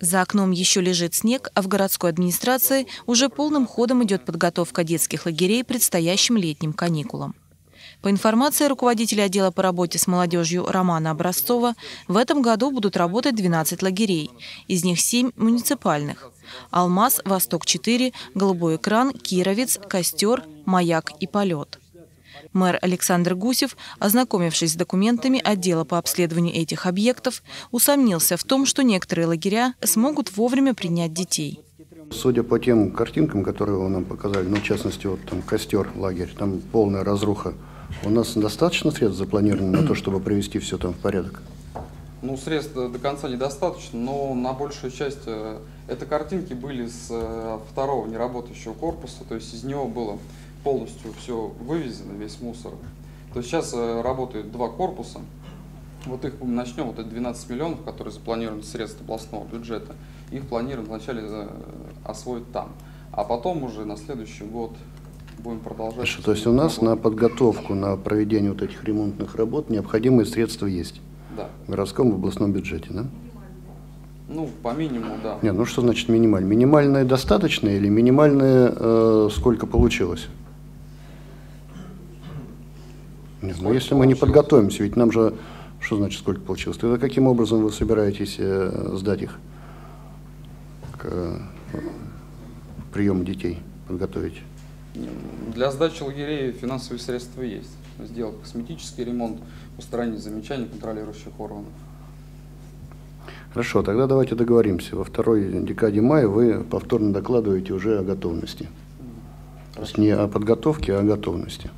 За окном еще лежит снег, а в городской администрации уже полным ходом идет подготовка детских лагерей к предстоящим летним каникулам. По информации руководителя отдела по работе с молодежью Романа Образцова, в этом году будут работать 12 лагерей, из них 7 муниципальных: «Алмаз», «Восток-4», «Голубой экран», «Кировец», «Костер», «Маяк» и «Полет». Мэр Александр Гусев, ознакомившись с документами отдела по обследованию этих объектов, усомнился в том, что некоторые лагеря смогут вовремя принять детей. Судя по тем картинкам, которые вы нам показали, ну, в частности, вот там «Костер», лагерь, там полная разруха, у нас достаточно средств запланировано на то, чтобы привести все там в порядок? Ну, средств до конца недостаточно, но на большую часть это картинки были с второго неработающего корпуса, то есть из него было полностью все вывезено, весь мусор. То есть сейчас работают два корпуса, вот их начнем, вот это 12 миллионов, которые запланированы средства областного бюджета, их планируем вначале освоить там, а потом уже на следующий год будем продолжать. Хорошо, то есть у нас на подготовку, на проведение вот этих ремонтных работ необходимые средства есть? Да. В городском и областном бюджете, да? Ну, по минимуму, да. Нет, ну что значит минимальное? Минимальное достаточно или минимальное сколько получилось? Нет, ну если мы не подготовимся, ведь нам же, что значит сколько получилось? Тогда каким образом вы собираетесь сдать их к приему детей, подготовить? Для сдачи лагерей финансовые средства есть. Сделать косметический ремонт, устранить замечания контролирующих органов. Хорошо, тогда давайте договоримся. Во второй декаде мая вы повторно докладываете уже о готовности. То есть не о подготовке, а о готовности.